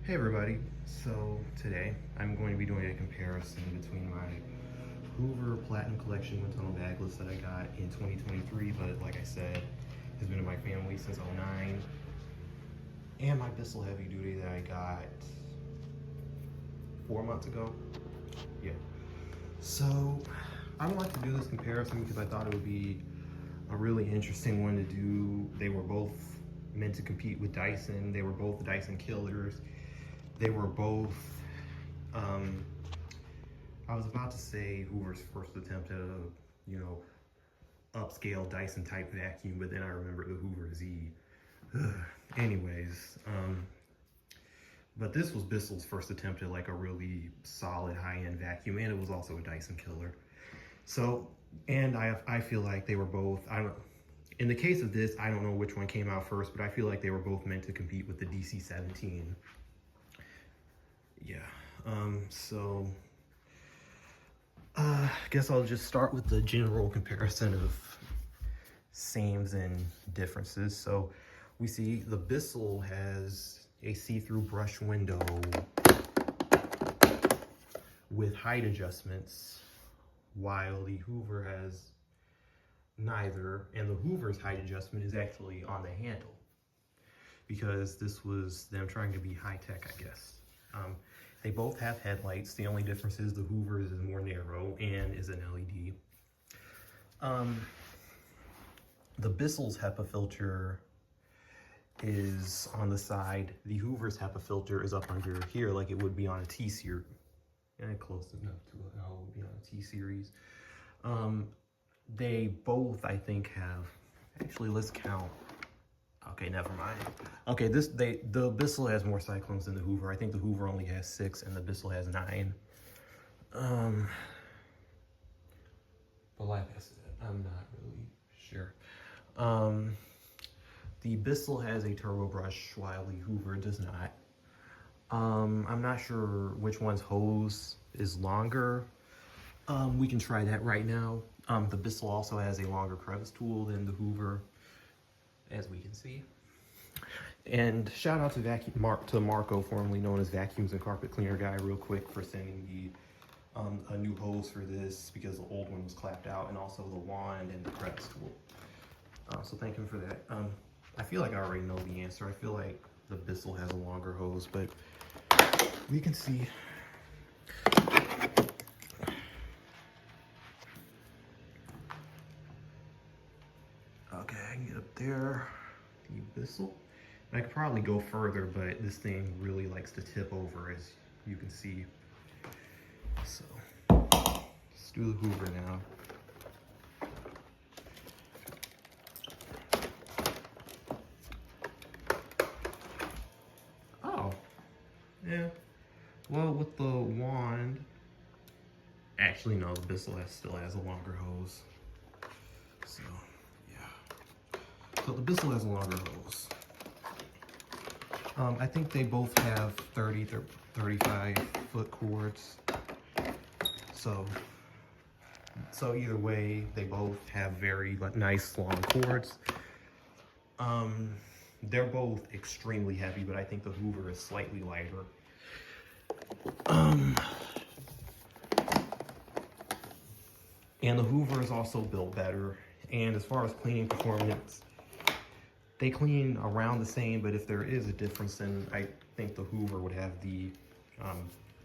Hey everybody, so today I'm going to be doing a comparison between my Hoover Platinum Collection Windtunnel Bagless that I got in 2023, but like I said, has been in my family since '09, and my Bissell Heavy Duty that I got 4 months ago. Yeah. So I would like to do this comparison because I thought it would be a really interesting one to do. They were both meant to compete with Dyson. They were both Dyson killers. They were both, I was about to say Hoover's first attempt at a, upscale Dyson type vacuum, but then I remember the Hoover Z. Anyways, but this was Bissell's first attempt at like a really solid high-end vacuum, and it was also a Dyson killer. So, and I feel like they were both, in the case of this, I don't know which one came out first, but I feel like they were both meant to compete with the DC-17. Yeah, I guess I'll just start with the general comparison of sames and differences. So we see the Bissell has a see-through brush window with height adjustments, while the Hoover has neither, and the Hoover's height adjustment is actually on the handle, because this was them trying to be high-tech, I guess. They both have headlights. The only difference is the Hoover's is more narrow and is an LED. The Bissell's HEPA filter is on the side. The Hoover's HEPA filter is up under here like it would be on a T-series. And close enough to how it would be on a T-series. They both, I think, have, actually, let's count. Okay, never mind. Okay, the Bissell has more cyclones than the Hoover. I think the Hoover only has 6 and the Bissell has 9. But like I said, I'm not really sure. The Bissell has a turbo brush while the Hoover does not. I'm not sure which one's hose is longer. We can try that right now. The Bissell also has a longer crevice tool than the Hoover, as we can see. And shout out to Marco, formerly known as Vacuums and Carpet Cleaner Guy, real quick, for sending me a new hose for this, because the old one was clapped out, and also the wand and the crevice tool. So thank him for that. I feel like I already know the answer. I feel like the Bissell has a longer hose, but we can see. Okay, I can get up there. The Bissell. And I could probably go further, but this thing really likes to tip over, as you can see. So let's do the Hoover now. Oh, yeah. Well, with the wand, actually no, the Bissell still has a longer hose. So yeah. So the Bissell has a longer hose. I think they both have 30 to 35 foot cords. So either way, they both have very nice long cords. They're both extremely heavy, but I think the Hoover is slightly lighter. And the Hoover is also built better. And as far as cleaning performance, they clean around the same, but if there is a difference, then I think the Hoover would have the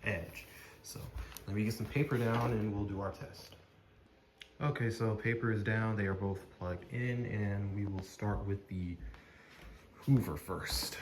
edge. So let me get some paper down and we'll do our test. Okay, so paper is down. They are both plugged in, and we will start with the Hoover first.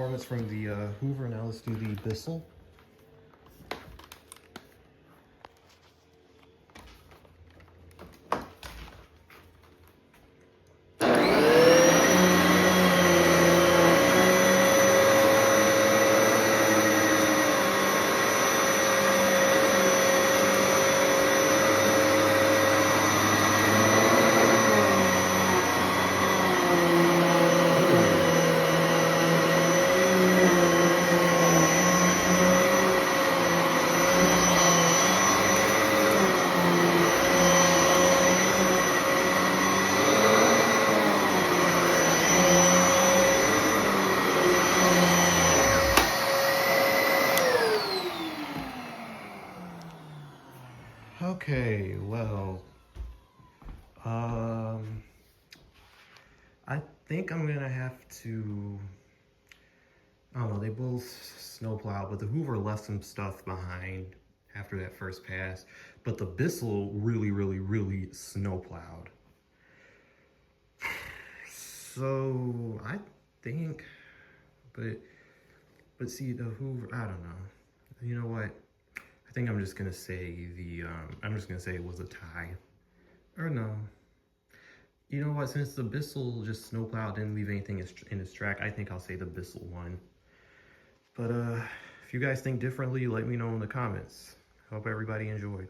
performance from the Hoover. Now let's do the Bissell. Okay, well, I think I'm gonna have to, I don't know, they both snowplowed, but the Hoover left some stuff behind after that first pass, but the Bissell really snowplowed. So, I think, but see, the Hoover, I don't know. You know what? I think I'm just gonna say I'm just gonna say it was a tie. Or no. You know what, since the Bissell just snowplowed, didn't leave anything in its track, I think I'll say the Bissell won. But if you guys think differently, let me know in the comments. Hope everybody enjoyed.